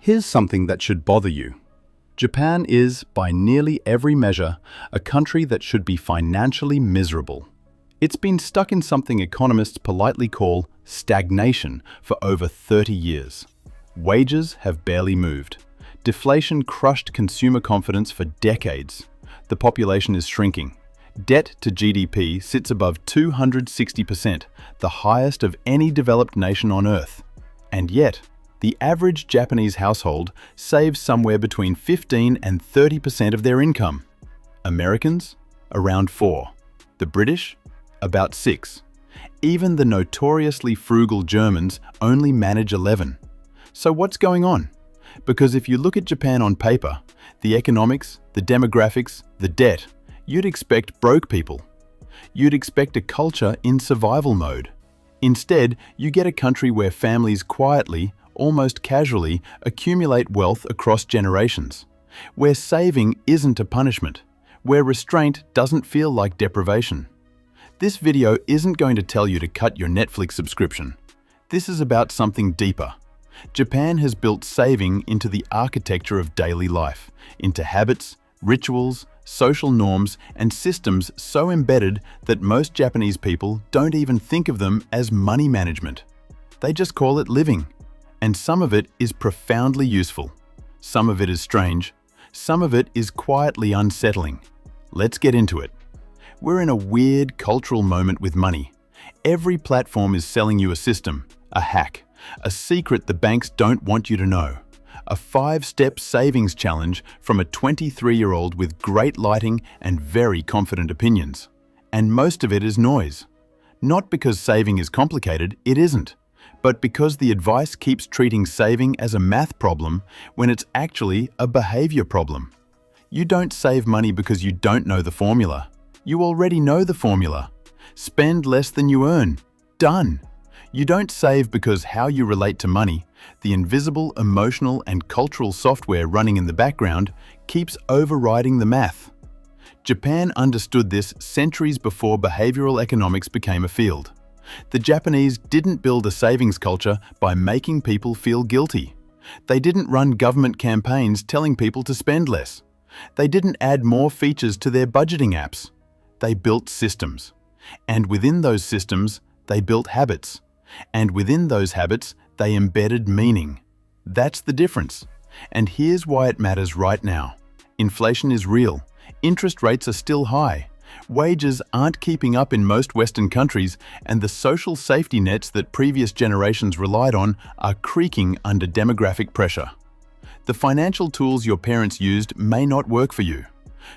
Here's something that should bother you. Japan is, by nearly every measure, a country that should be financially miserable. It's been stuck in something economists politely call stagnation for over 30 years. Wages have barely moved. Deflation crushed consumer confidence for decades. The population is shrinking. Debt to GDP sits above 260%, the highest of any developed nation on Earth. And yet, the average Japanese household saves somewhere between 15 and 30% of their income. Americans? Around 4. The British? About 6. Even the notoriously frugal Germans only manage 11. So what's going on? Because if you look at Japan on paper, the economics, the demographics, the debt, you'd expect broke people. You'd expect a culture in survival mode. Instead, you get a country where families quietly, almost casually, accumulate wealth across generations, where saving isn't a punishment, where restraint doesn't feel like deprivation. This video isn't going to tell you to cut your Netflix subscription. This is about something deeper. Japan has built saving into the architecture of daily life, into habits, rituals, social norms, and systems so embedded that most Japanese people don't even think of them as money management. They just call it living. And some of it is profoundly useful. Some of it is strange. Some of it is quietly unsettling. Let's get into it. We're in a weird cultural moment with money. Every platform is selling you a system, a hack, a secret the banks don't want you to know, a 5-step savings challenge from a 23-year-old with great lighting and very confident opinions. And most of it is noise. Not because saving is complicated, it isn't, but because the advice keeps treating saving as a math problem when it's actually a behavior problem. You don't save money because you don't know the formula. You already know the formula. Spend less than you earn. Done. You don't save because how you relate to money, the invisible emotional and cultural software running in the background, keeps overriding the math. Japan understood this centuries before behavioral economics became a field. The Japanese didn't build a savings culture by making people feel guilty. They didn't run government campaigns telling people to spend less. They didn't add more features to their budgeting apps. They built systems. And within those systems, they built habits. And within those habits, they embedded meaning. That's the difference. And here's why it matters right now. Inflation is real. Interest rates are still high. Wages aren't keeping up in most Western countries, and the social safety nets that previous generations relied on are creaking under demographic pressure. The financial tools your parents used may not work for you.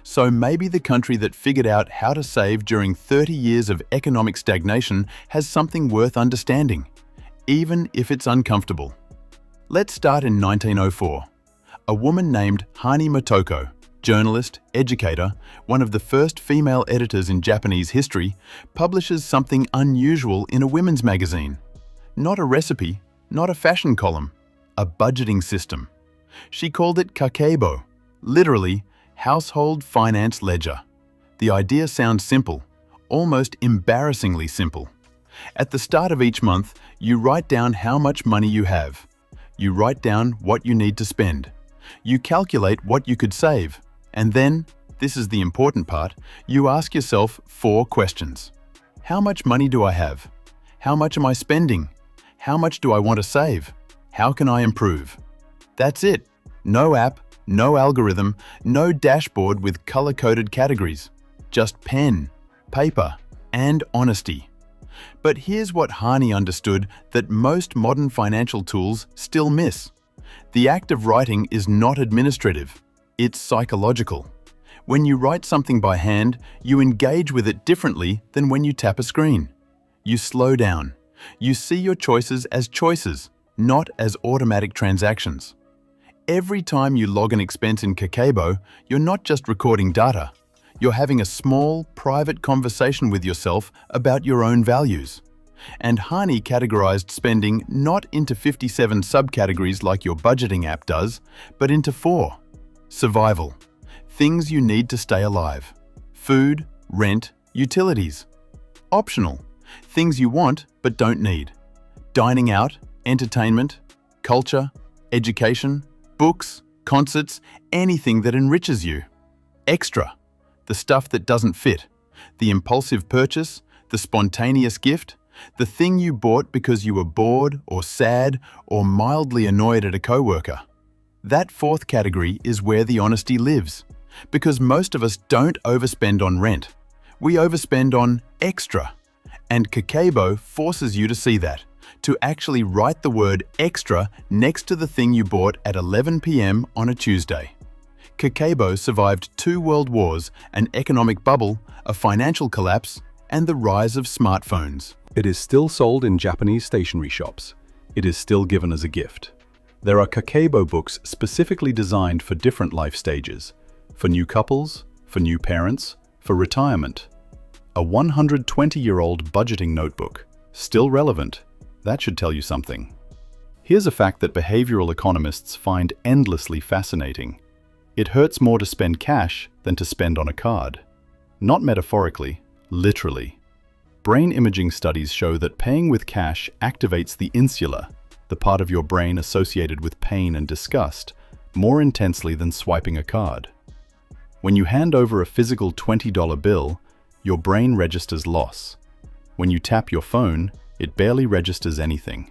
So maybe the country that figured out how to save during 30 years of economic stagnation has something worth understanding, even if it's uncomfortable. Let's start in 1904. A woman named Hani Motoko, journalist, educator, one of the first female editors in Japanese history, publishes something unusual in a women's magazine. Not a recipe, not a fashion column, a budgeting system. She called it Kakeibo, literally, household finance ledger. The idea sounds simple, almost embarrassingly simple. At the start of each month, you write down how much money you have. You write down what you need to spend. You calculate what you could save. And then, this is the important part, you ask yourself 4 questions. How much money do I have? How much am I spending? How much do I want to save? How can I improve? That's it. No app, no algorithm, no dashboard with color-coded categories. Just pen, paper, and honesty. But here's what Hani understood that most modern financial tools still miss. The act of writing is not administrative. It's psychological. When you write something by hand, you engage with it differently than when you tap a screen. You slow down. You see your choices as choices, not as automatic transactions. Every time you log an expense in Kakeibo, you're not just recording data. You're having a small, private conversation with yourself about your own values. And Hani categorized spending not into 57 subcategories like your budgeting app does, but into 4. Survival. Things you need to stay alive. Food, rent, utilities. Optional. Things you want but don't need. Dining out, entertainment, culture, education, Books, concerts, anything that enriches you. Extra, the stuff that doesn't fit, the impulsive purchase, the spontaneous gift, the thing you bought because you were bored or sad or mildly annoyed at a coworker. That fourth category is where the honesty lives, because most of us don't overspend on rent. We overspend on extra. And Kakeibo forces you to see that, to actually write the word extra next to the thing you bought at 11 p.m. on a Tuesday. Kakeibo survived 2 world wars, an economic bubble, a financial collapse, and the rise of smartphones. It is still sold in Japanese stationery shops. It is still given as a gift. There are Kakeibo books specifically designed for different life stages, for new couples, for new parents, for retirement. A 120-year-old budgeting notebook, still relevant. That should tell you something. Here's a fact that behavioral economists find endlessly fascinating. It hurts more to spend cash than to spend on a card. Not metaphorically, literally. Brain imaging studies show that paying with cash activates the insula, the part of your brain associated with pain and disgust, more intensely than swiping a card. When you hand over a physical $20 bill, your brain registers loss. When you tap your phone, it barely registers anything.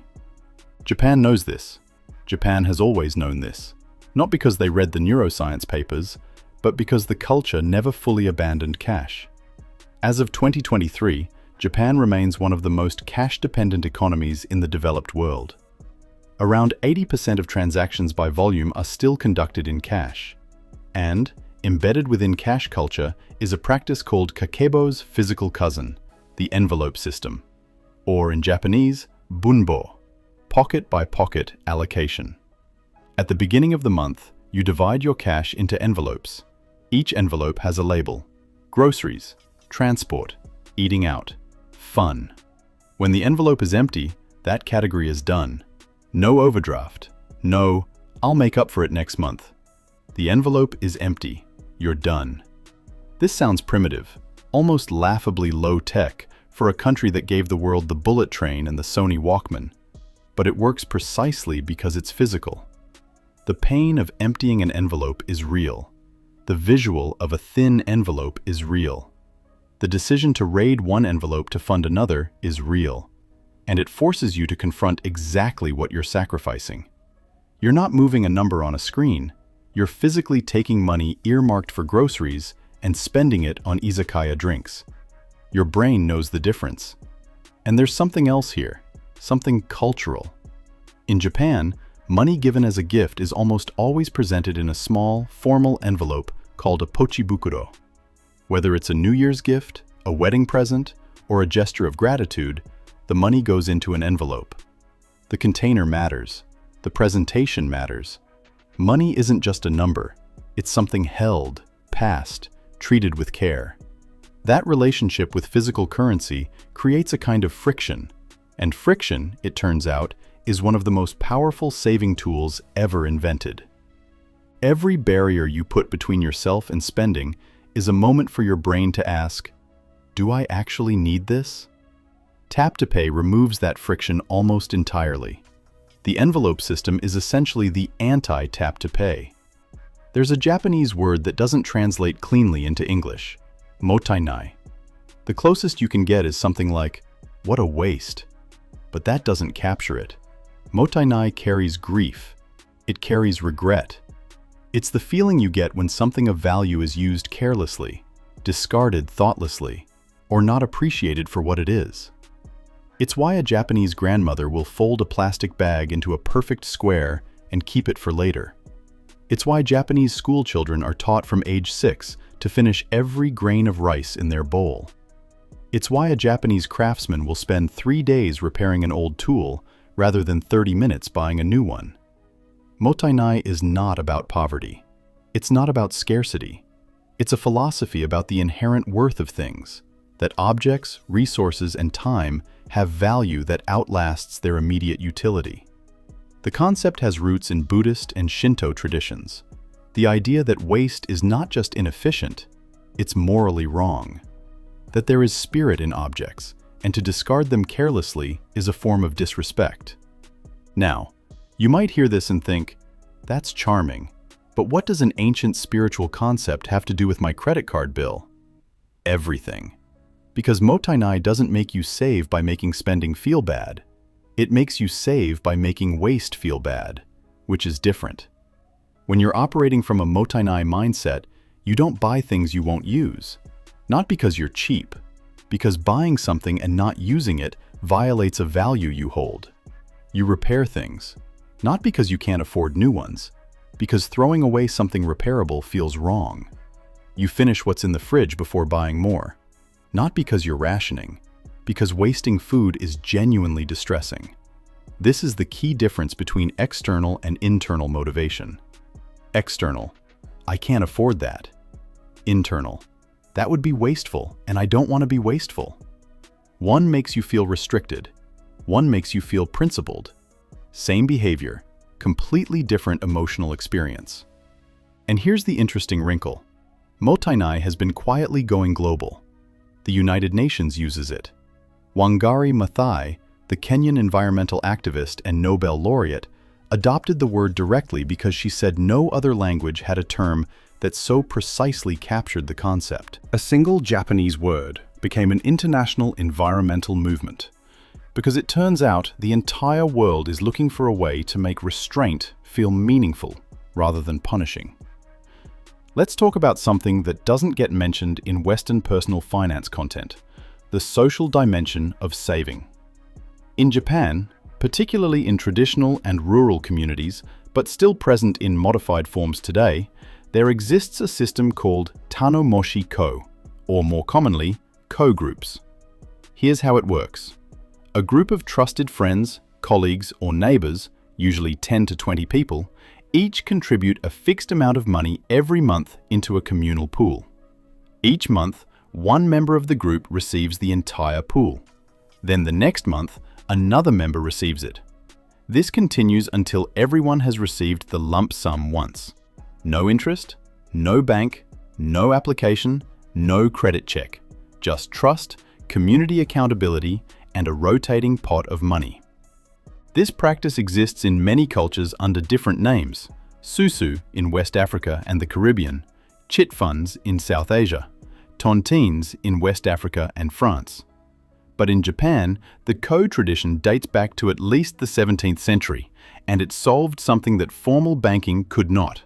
Japan knows this. Japan has always known this. Not because they read the neuroscience papers, but because the culture never fully abandoned cash. As of 2023, Japan remains one of the most cash-dependent economies in the developed world. Around 80% of transactions by volume are still conducted in cash. And, embedded within cash culture is a practice called Kakeibo's physical cousin, the envelope system, or in Japanese, bunbo, pocket-by-pocket allocation. At the beginning of the month, you divide your cash into envelopes. Each envelope has a label: groceries, transport, eating out, fun. When the envelope is empty, that category is done. No overdraft. No, I'll make up for it next month. The envelope is empty. You're done. This sounds primitive, almost laughably low-tech for a country that gave the world the bullet train and the Sony Walkman. But it works precisely because it's physical. The pain of emptying an envelope is real. The visual of a thin envelope is real. The decision to raid one envelope to fund another is real. And it forces you to confront exactly what you're sacrificing. You're not moving a number on a screen. You're physically taking money earmarked for groceries and spending it on izakaya drinks. Your brain knows the difference. And there's something else here, something cultural. In Japan, money given as a gift is almost always presented in a small, formal envelope called a pochibukuro. Whether it's a New Year's gift, a wedding present, or a gesture of gratitude, the money goes into an envelope. The container matters. The presentation matters. Money isn't just a number. It's something held, passed, treated with care. That relationship with physical currency creates a kind of friction. And friction, it turns out, is one of the most powerful saving tools ever invented. Every barrier you put between yourself and spending is a moment for your brain to ask, do I actually need this? Tap to Pay removes that friction almost entirely. The envelope system is essentially the anti-tap to pay. There's a Japanese word that doesn't translate cleanly into English, Mottainai. The closest you can get is something like, what a waste. But that doesn't capture it. Mottainai carries grief. It carries regret. It's the feeling you get when something of value is used carelessly, discarded thoughtlessly, or not appreciated for what it is. It's why a Japanese grandmother will fold a plastic bag into a perfect square and keep it for later. It's why Japanese school children are taught from age 6 to finish every grain of rice in their bowl. It's why a Japanese craftsman will spend 3 days repairing an old tool rather than 30 minutes buying a new one. Mottainai is not about poverty. It's not about scarcity. It's a philosophy about the inherent worth of things, that objects, resources, and time have value that outlasts their immediate utility. The concept has roots in Buddhist and Shinto traditions. The idea that waste is not just inefficient, it's morally wrong. That there is spirit in objects, and to discard them carelessly is a form of disrespect. Now, you might hear this and think, That's charming. But what does an ancient spiritual concept have to do with my credit card bill? Everything. Because Mottainai doesn't make you save by making spending feel bad. It makes you save by making waste feel bad, which is different. When you're operating from a Mottainai mindset, you don't buy things you won't use. Not because you're cheap, because buying something and not using it violates a value you hold. You repair things, not because you can't afford new ones, because throwing away something repairable feels wrong. You finish what's in the fridge before buying more, not because you're rationing, because wasting food is genuinely distressing. This is the key difference between external and internal motivation. External, I can't afford that. Internal, that would be wasteful, and I don't want to be wasteful. One makes you feel restricted. One makes you feel principled. Same behavior, completely different emotional experience. And here's the interesting wrinkle. Mottainai has been quietly going global. The United Nations uses it. Wangari Maathai, the Kenyan environmental activist and Nobel laureate, adopted the word directly because she said no other language had a term that so precisely captured the concept. A single Japanese word became an international environmental movement, because it turns out the entire world is looking for a way to make restraint feel meaningful rather than punishing. Let's talk about something that doesn't get mentioned in Western personal finance content, the social dimension of saving. In Japan, particularly in traditional and rural communities, but still present in modified forms today, there exists a system called Tanomosshi Ko, or more commonly, co-groups. Here's how it works. A group of trusted friends, colleagues, or neighbors, usually 10 to 20 people, each contribute a fixed amount of money every month into a communal pool. Each month, one member of the group receives the entire pool. Then the next month, another member receives it. This continues until everyone has received the lump sum once. No interest, no bank, no application, no credit check. Just trust, community accountability, and a rotating pot of money. This practice exists in many cultures under different names: susu in West Africa and the Caribbean, chit funds in South Asia, tontines in West Africa and France. But in Japan, the ko-tradition dates back to at least the 17th century, and it solved something that formal banking could not: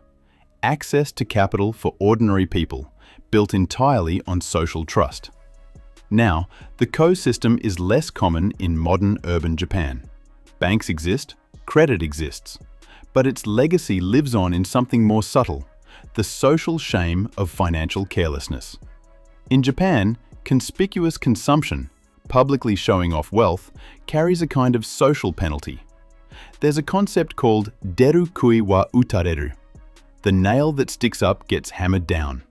access to capital for ordinary people, built entirely on social trust. Now, the ko system is less common in modern urban Japan. Banks exist, credit exists, but its legacy lives on in something more subtle: the social shame of financial carelessness. In Japan, conspicuous consumption, publicly showing off wealth, carries a kind of social penalty. There's a concept called deru kui wa utareru. The nail that sticks up gets hammered down.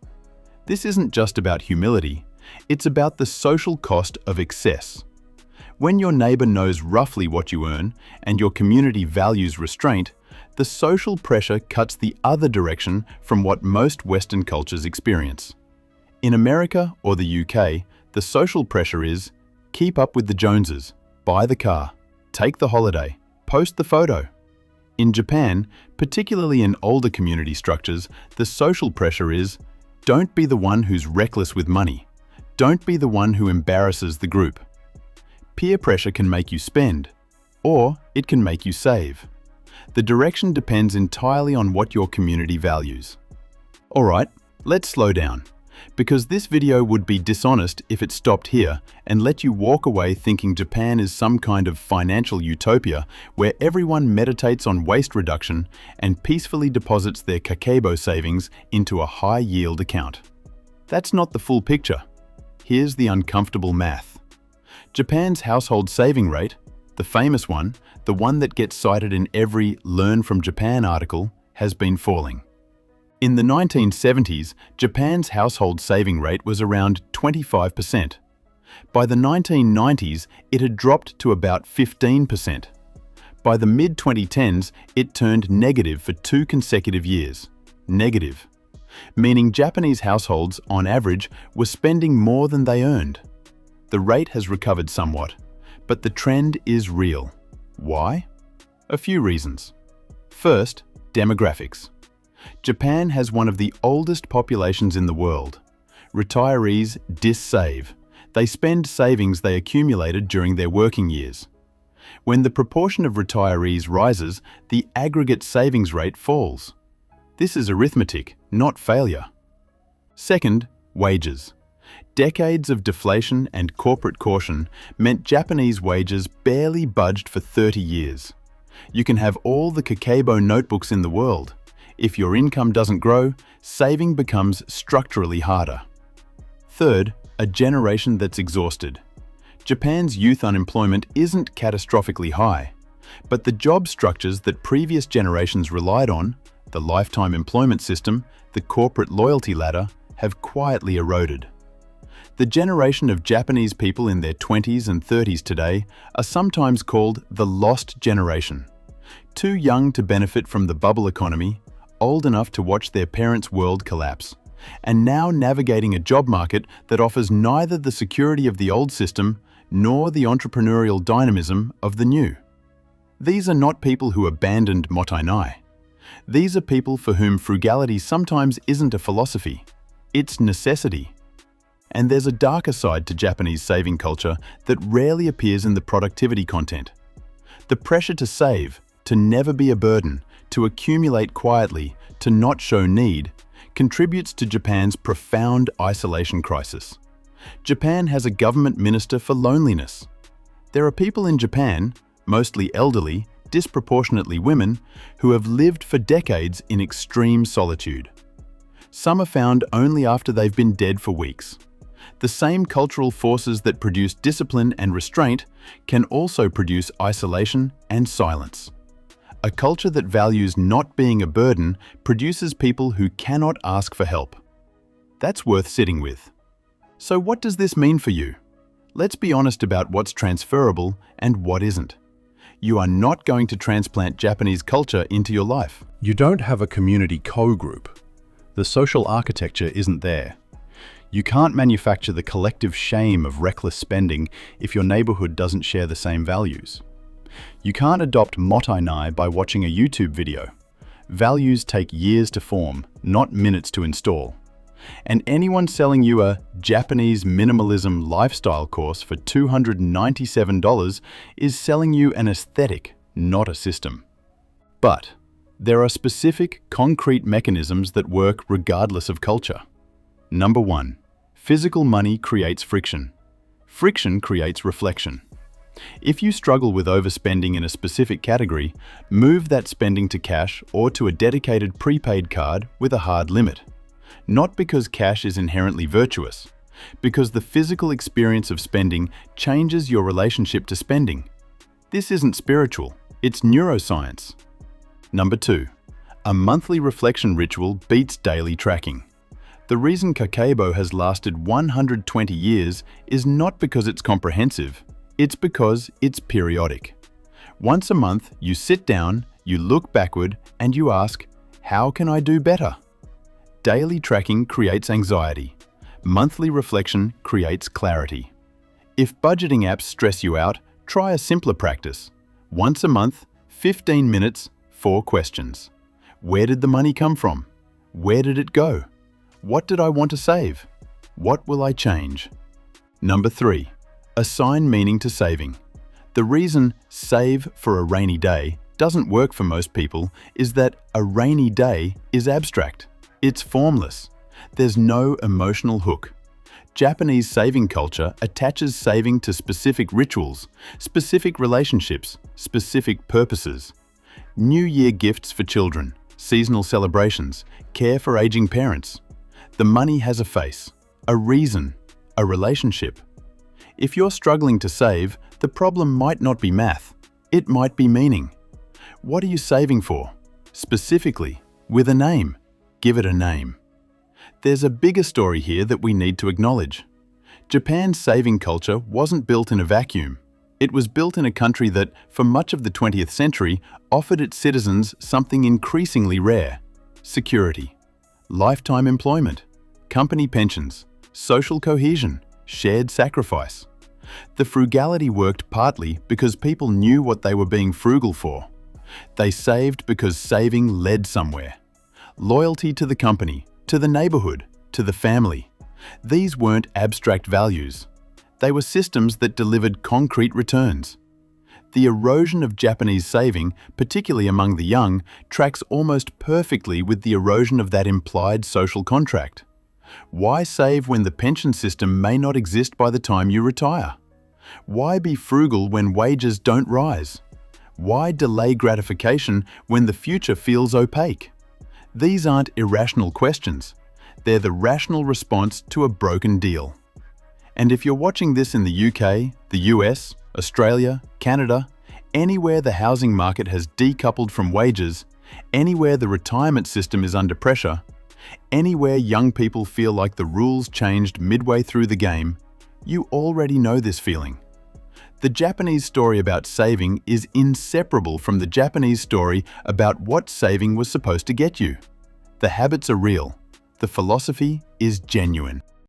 This isn't just about humility, it's about the social cost of excess. When your neighbor knows roughly what you earn and your community values restraint, the social pressure cuts the other direction from what most Western cultures experience. In America or the UK, the social pressure is: keep up with the Joneses, buy the car, take the holiday, post the photo. In Japan, particularly in older community structures, the social pressure is: don't be the one who's reckless with money. Don't be the one who embarrasses the group. Peer pressure can make you spend, or it can make you save. The direction depends entirely on what your community values. Alright, let's slow down, because this video would be dishonest if it stopped here and let you walk away thinking Japan is some kind of financial utopia where everyone meditates on waste reduction and peacefully deposits their Kakeibo savings into a high-yield account. That's not the full picture. Here's the uncomfortable math. Japan's household saving rate, the famous one, the one that gets cited in every Learn from Japan article, has been falling. In the 1970s, Japan's household saving rate was around 25%. By the 1990s, it had dropped to about 15%. By the mid-2010s, it turned negative for 2 consecutive years. Negative. Meaning Japanese households, on average, were spending more than they earned. The rate has recovered somewhat, but the trend is real. Why? A few reasons. First, Demographics. Japan has one of the oldest populations in the world. Retirees dissave. They spend savings they accumulated during their working years. When the proportion of retirees rises, the aggregate savings rate falls. This is arithmetic, not failure. Second, wages. Decades of deflation and corporate caution meant Japanese wages barely budged for 30 years. You can have all the Kakeibo notebooks in the world. If your income doesn't grow, saving becomes structurally harder. Third, a generation that's exhausted. Japan's youth unemployment isn't catastrophically high, but the job structures that previous generations relied on, the lifetime employment system, the corporate loyalty ladder, have quietly eroded. The generation of Japanese people in their 20s and 30s today are sometimes called the lost generation. Too young to benefit from the bubble economy, old enough to watch their parents' world collapse, and now navigating a job market that offers neither the security of the old system nor the entrepreneurial dynamism of the new. These are not people who abandoned Mottainai. These are people for whom frugality sometimes isn't a philosophy, it's necessity. And there's a darker side to Japanese saving culture that rarely appears in the productivity content. The pressure to save, to never be a burden, to accumulate quietly, to not show need, contributes to Japan's profound isolation crisis. Japan has a government minister for loneliness. There are people in Japan, mostly elderly, disproportionately women, who have lived for decades in extreme solitude. Some are found only after they've been dead for weeks. The same cultural forces that produce discipline and restraint can also produce isolation and silence. A culture that values not being a burden produces people who cannot ask for help. That's worth sitting with. So what does this mean for you? Let's be honest about what's transferable and what isn't. You are not going to transplant Japanese culture into your life. You don't have a community co-group. The social architecture isn't there. You can't manufacture the collective shame of reckless spending if your neighborhood doesn't share the same values. You can't adopt Mottainai by watching a YouTube video. Values take years to form, not minutes to install. And anyone selling you a Japanese minimalism lifestyle course for $297 is selling you an aesthetic, not a system. But there are specific, concrete mechanisms that work regardless of culture. Number 1. Physical money creates friction. Friction creates reflection. If you struggle with overspending in a specific category, move that spending to cash or to a dedicated prepaid card with a hard limit. Not because cash is inherently virtuous, because the physical experience of spending changes your relationship to spending. This isn't spiritual, it's neuroscience. Number 2. A monthly reflection ritual beats daily tracking. The reason Kakeibo has lasted 120 years is not because it's comprehensive, it's because it's periodic. Once a month, you sit down, you look backward, and you ask, how can I do better? Daily tracking creates anxiety. Monthly reflection creates clarity. If budgeting apps stress you out, try a simpler practice. Once a month, 15 minutes, 4 questions. Where did the money come from? Where did it go? What did I want to save? What will I change? Number 3. Assign meaning to saving. The reason save for a rainy day doesn't work for most people is that a rainy day is abstract. It's formless. There's no emotional hook. Japanese saving culture attaches saving to specific rituals, specific relationships, specific purposes. New Year gifts for children, seasonal celebrations, care for aging parents. The money has a face, a reason, a relationship. If you're struggling to save, the problem might not be math. It might be meaning. What are you saving for? Specifically, with a name. Give it a name. There's a bigger story here that we need to acknowledge. Japan's saving culture wasn't built in a vacuum. It was built in a country that, for much of the 20th century, offered its citizens something increasingly rare: security, lifetime employment, company pensions, social cohesion, shared sacrifice. The frugality worked partly because people knew what they were being frugal for. They saved because saving led somewhere. Loyalty to the company, to the neighborhood, to the family. These weren't abstract values. They were systems that delivered concrete returns. The erosion of Japanese saving, particularly among the young, tracks almost perfectly with the erosion of that implied social contract. Why save when the pension system may not exist by the time you retire? Why be frugal when wages don't rise? Why delay gratification when the future feels opaque? These aren't irrational questions. They're the rational response to a broken deal. And if you're watching this in the UK, the US, Australia, Canada, anywhere the housing market has decoupled from wages, anywhere the retirement system is under pressure, anywhere young people feel like the rules changed midway through the game, you already know this feeling. The Japanese story about saving is inseparable from the Japanese story about what saving was supposed to get you. The habits are real. The philosophy is genuine.